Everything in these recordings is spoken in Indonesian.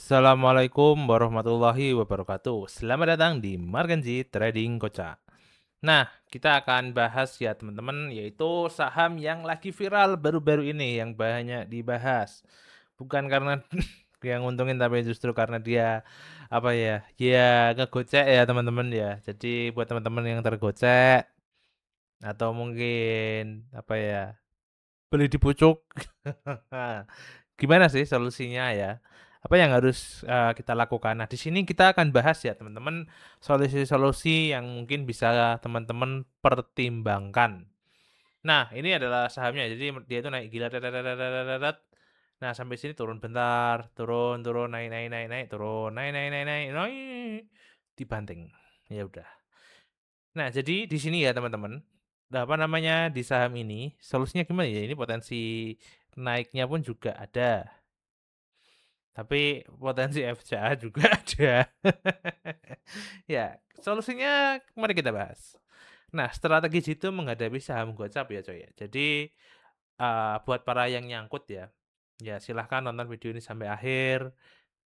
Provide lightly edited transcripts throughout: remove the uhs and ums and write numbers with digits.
Assalamualaikum warahmatullahi wabarakatuh. Selamat datang di Margenji Trading Koca. Nah, kita akan bahas ya teman-teman, yaitu saham yang lagi viral baru-baru ini, yang banyak dibahas. Bukan karena yang untungin, tapi justru karena dia apa ya, ya ngegocek ya teman-teman ya. Jadi buat teman-teman yang tergocek atau mungkin apa ya, beli di pucuk. Gimana sih solusinya ya? Apa yang harus kita lakukan? Nah, di sini kita akan bahas ya, teman-teman, solusi-solusi yang mungkin bisa teman-teman pertimbangkan. Nah, ini adalah sahamnya. Jadi dia itu naik gila. Nah, sampai sini turun bentar, turun, turun, naik, naik, naik, naik, turun, naik, naik, naik, naik, naik, dibanting. Ya udah. Nah, jadi di sini ya teman-teman, apa namanya, di saham ini solusinya gimana ya? Ini potensi naiknya pun juga ada, tapi potensi FCA juga ada. Ya, solusinya mari kita bahas. Nah, strategi itu menghadapi saham gocap ya coy ya. Jadi buat para yang nyangkut ya, ya silahkan nonton video ini sampai akhir.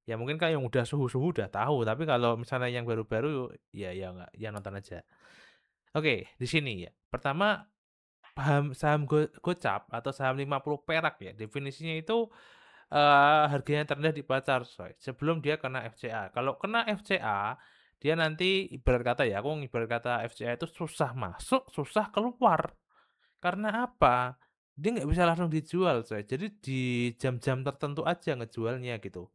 Ya mungkin kalau yang udah suhu-suhu udah tahu, tapi kalau misalnya yang baru-baru ya nggak, ya nonton aja. Oke, di sini ya. Pertama, saham gocap atau saham 50 perak ya. Definisinya itu harganya terendah di pasar, coy, sebelum dia kena FCA. Kalau kena FCA, dia nanti ibarat kata ya, aku ibarat kata FCA itu susah masuk, susah keluar. Karena apa? Dia nggak bisa langsung dijual, coy. Jadi di jam-jam tertentu aja ngejualnya gitu.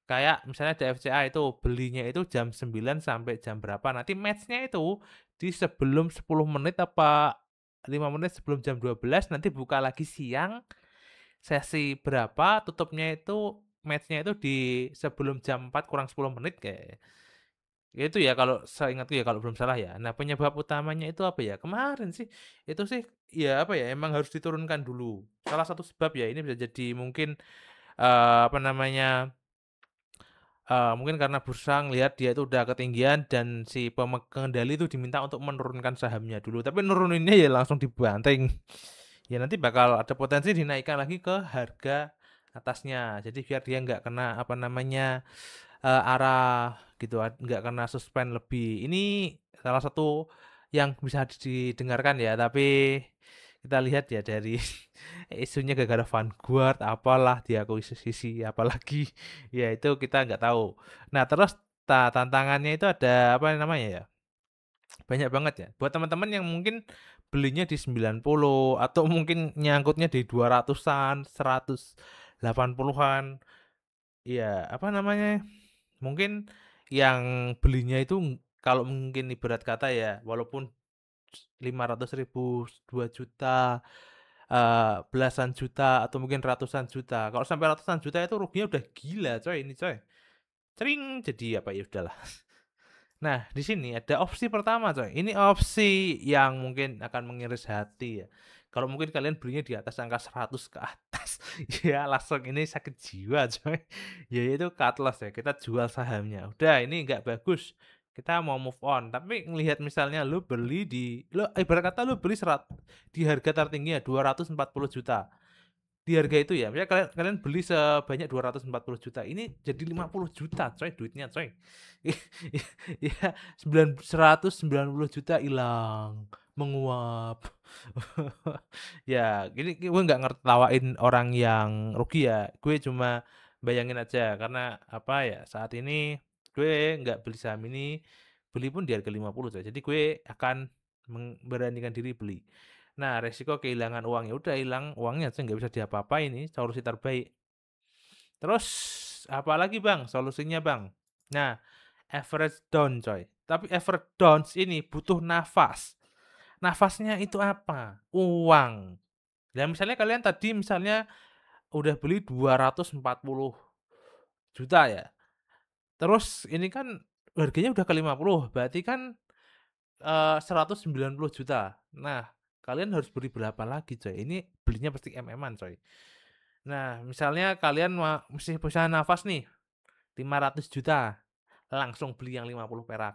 Kayak misalnya ada FCA itu belinya itu jam 9 sampai jam berapa. Nanti matchnya itu di sebelum 10 menit apa 5 menit sebelum jam 12, nanti buka lagi siang, sesi berapa, tutupnya itu matchnya itu di sebelum jam 4 kurang 10 menit kayak. Ya itu ya kalau saya ingatku ya, kalau belum salah ya. Nah, penyebab utamanya itu apa ya? Kemarin sih itu sih ya apa ya, emang harus diturunkan dulu. Salah satu sebab ya ini bisa jadi mungkin apa namanya, mungkin karena bursa ngelihat dia itu udah ketinggian dan si pengendali itu diminta untuk menurunkan sahamnya dulu. Tapi nuruninnya ya langsung dibanting. Ya nanti bakal ada potensi dinaikkan lagi ke harga atasnya. Jadi biar dia nggak kena apa namanya, arah gitu, nggak kena suspend lebih. Ini salah satu yang bisa didengarkan ya. Tapi kita lihat ya dari isunya gara-gara Vanguard apalah diakuisisi apalagi, ya itu kita nggak tahu. Nah, terus tantangannya itu ada apa namanya ya, banyak banget ya buat teman-teman yang mungkin belinya di 90 atau mungkin nyangkutnya di 200-an 180-an. Ya apa namanya, mungkin yang belinya itu kalau mungkin ibarat kata ya, walaupun 500.000, 2 juta, belasan juta atau mungkin ratusan juta. Kalau sampai ratusan juta itu ruginya udah gila, coy, ini coy. Cering, jadi apa ya udahlah. Nah, di sini ada opsi pertama, coy. Ini opsi yang mungkin akan mengiris hati ya. Kalau mungkin kalian belinya di atas angka 100 ke atas, ya langsung ini sakit jiwa, coy. Ya itu cut loss ya. Kita jual sahamnya. Udah, ini nggak bagus. Kita mau move on. Tapi ngelihat misalnya lu beli lo ibarat kata lu beli di harga tertinggi ya 240 juta, di harga itu ya, misalnya kalian kalian beli sebanyak 240 juta, ini jadi 50 juta coy duitnya coy. Ya 190 juta hilang, menguap. Ya gini, gue nggak ngertawain orang yang rugi ya, gue cuma bayangin aja, karena apa ya, saat ini gue nggak beli saham ini, beli pun di harga 50 coy, jadi gue akan memberanikan diri beli. Nah, resiko kehilangan uang ya udah, hilang uangnya aja nggak bisa diapa-apain, ini solusi terbaik. Terus apa lagi bang solusinya bang? Nah, average down coy. Tapi average down ini butuh nafas. Nafasnya itu apa? Uang. Nah, misalnya kalian tadi misalnya udah beli 240 juta ya. Terus ini kan harganya udah ke 50, berarti kan 190 juta. Nah, kalian harus beli berapa lagi coy? Ini belinya pasti MM-an coy. Nah, misalnya kalian mesti bisa nafas nih 500 juta, langsung beli yang 50 perak.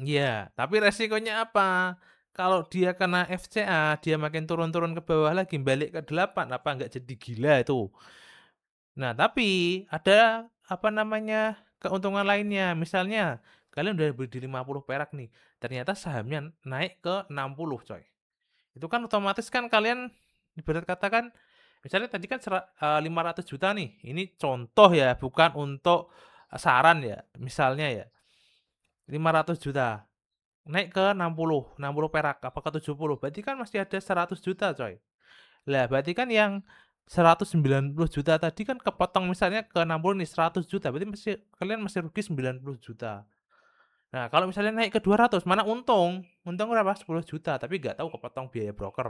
Iya, tapi resikonya apa? Kalau dia kena FCA, dia makin turun-turun ke bawah lagi, balik ke 8, apa nggak jadi gila itu? Nah, tapi ada apa namanya, keuntungan lainnya. Misalnya kalian udah beli di 50 perak nih, ternyata sahamnya naik ke 60 coy. Itu kan otomatis kan kalian ibarat katakan misalnya tadi kan 500 juta nih. Ini contoh ya, bukan untuk saran ya. Misalnya ya 500 juta naik ke 60 perak apa ke 70. Berarti kan masih ada 100 juta coy. Lah berarti kan yang 190 juta tadi kan kepotong misalnya ke 60 nih 100 juta. Berarti kalian masih rugi 90 juta. Nah, kalau misalnya naik ke 200 mana untung? Untung berapa? 10 juta, tapi nggak tahu kepotong biaya broker.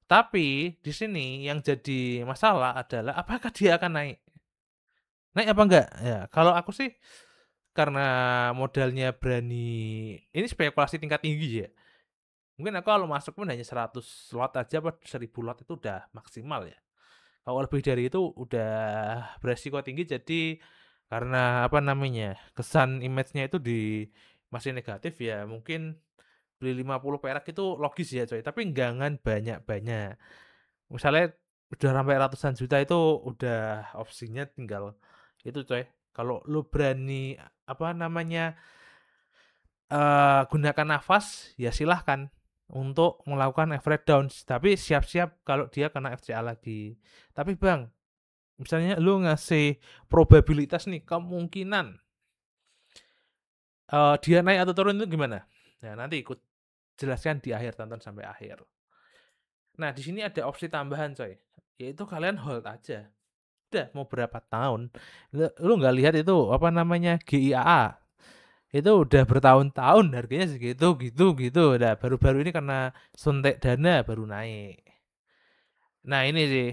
Tapi di sini yang jadi masalah adalah apakah dia akan naik? Naik apa enggak? Ya, kalau aku sih karena modalnya berani ini spekulasi tingkat tinggi ya. Mungkin aku kalau masuk pun hanya 100 lot aja apa 1000 lot itu udah maksimal ya. Kalau lebih dari itu udah beresiko tinggi jadi karena apa namanya? Kesan image-nya itu masih negatif ya. Mungkin beli 50 perak itu logis ya coy, tapi jangan banyak-banyak. Misalnya udah sampai ratusan juta itu udah opsinya tinggal itu coy. Kalau lu berani apa namanya gunakan nafas ya silahkan untuk melakukan average downs. Tapi siap-siap kalau dia kena FCA lagi. Tapi bang, misalnya lu ngasih probabilitas nih kemungkinan dia naik atau turun itu gimana? Nah nanti ikut jelaskan di akhir, tonton sampai akhir. Nah di sini ada opsi tambahan coy, yaitu kalian hold aja. Udah mau berapa tahun lu nggak lihat itu apa namanya GIAA itu udah bertahun-tahun harganya segitu gitu udah baru-baru ini karena suntik dana baru naik. Nah ini sih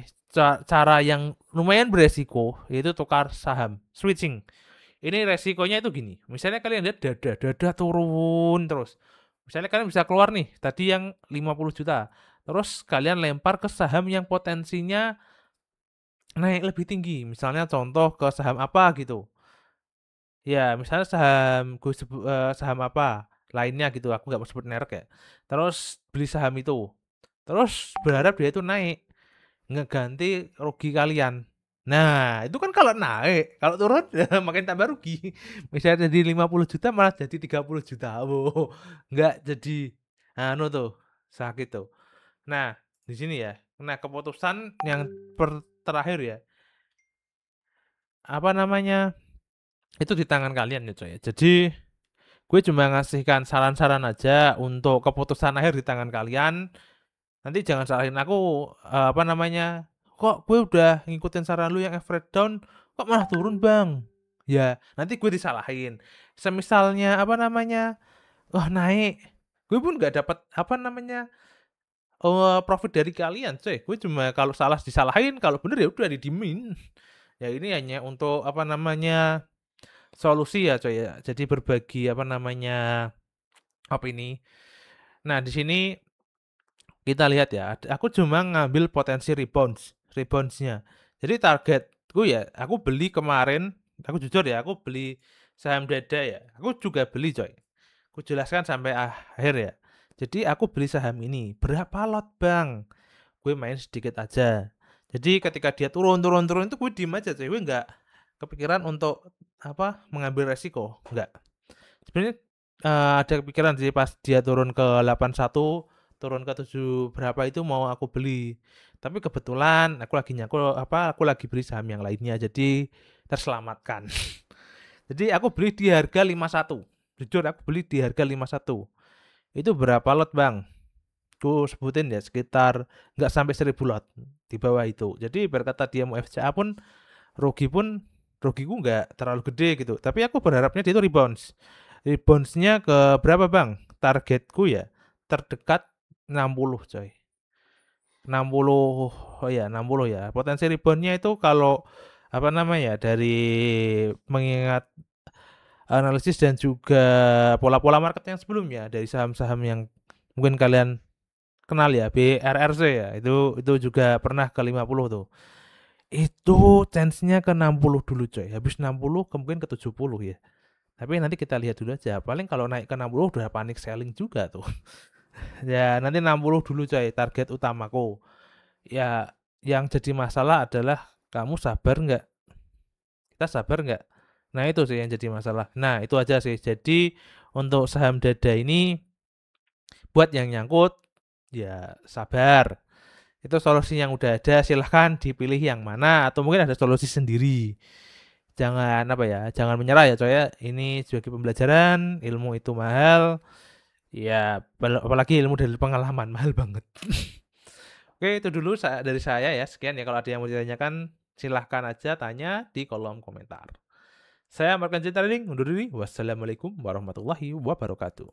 cara yang lumayan beresiko yaitu tukar saham switching. Ini resikonya itu gini, misalnya kalian lihat dada turun terus, misalnya kalian bisa keluar nih tadi yang 50 juta terus kalian lempar ke saham yang potensinya naik lebih tinggi, misalnya contoh ke saham apa gitu. Ya, misalnya saham apa lainnya gitu, aku nggak mau sebut merek ya. Terus beli saham itu, terus berharap dia itu naik, ngeganti rugi kalian. Nah, itu kan kalau naik, kalau turun ya makin tambah rugi. Misalnya jadi 50 juta malah jadi 30 juta. Wow, nggak jadi anu tuh, sakit tuh. Nah, di sini ya. Nah, keputusan yang terakhir ya, apa namanya? Itu di tangan kalian ya, coy. Jadi, gue cuma ngasihkan saran-saran aja untuk keputusan akhir di tangan kalian. Nanti jangan salahin aku apa namanya? Kok gue udah ngikutin saran lu yang average down, kok malah turun, Bang? Ya, nanti gue disalahin. Semisalnya apa namanya? Wah, naik. Gue pun nggak dapat apa namanya? Profit dari kalian, coy. Gue cuma kalau salah disalahin, kalau bener ya udah didimin. Ya ini hanya untuk apa namanya? Solusi ya, coy ya. Jadi berbagi apa namanya? Opini. Nah, di sini kita lihat ya, aku cuma ngambil potensi reboundsnya. Jadi targetku ya, aku beli kemarin, aku jujur ya, aku beli saham dada ya, aku juga beli coy. Aku jelaskan sampai akhir ya. Jadi aku beli saham ini, berapa lot bang? Gue main sedikit aja. Jadi ketika dia turun itu gue diem aja coy, gue nggak kepikiran untuk apa mengambil resiko, nggak. Sebenarnya ada kepikiran sih pas dia turun ke 81 turun ke 7 berapa itu mau aku beli. Tapi kebetulan aku lagi beli saham yang lainnya jadi terselamatkan. Jadi aku beli di harga 51. Jujur aku beli di harga 51. Itu berapa lot, Bang? Aku sebutin ya sekitar nggak sampai 1000 lot di bawah itu. Jadi berkata dia mau FCA rugiku nggak terlalu gede gitu. Tapi aku berharapnya dia itu reboundsnya ke berapa bang? Targetku ya terdekat 60 coy. 60 oh ya 60 ya. Potensi reboundnya itu kalau apa namanya dari mengingat analisis dan juga pola-pola market yang sebelumnya dari saham-saham yang mungkin kalian kenal ya BRRC ya itu juga pernah ke 50 tuh. Itu chance-nya ke 60 dulu coy. Habis 60 kemungkinan ke 70 ya. Tapi nanti kita lihat dulu aja. Paling kalau naik ke 60 udah panik selling juga tuh. Ya, nanti 60 dulu coy target utamaku. Ya, yang jadi masalah adalah kamu sabar nggak? kita sabar nggak? Nah itu sih yang jadi masalah. Nah itu aja sih. Jadi untuk saham dada ini buat yang nyangkut ya sabar. Itu solusi yang udah ada, silahkan dipilih yang mana atau mungkin ada solusi sendiri. Jangan apa ya, jangan menyerah ya coy ya. Ini sebagai pembelajaran, ilmu itu mahal. Ya, apalagi ilmu dari pengalaman mahal banget. Oke, itu dulu dari saya ya. Sekian ya, kalau ada yang mau ditanyakan silahkan aja tanya di kolom komentar. Saya Markan Trading undur diri. Wassalamualaikum warahmatullahi wabarakatuh.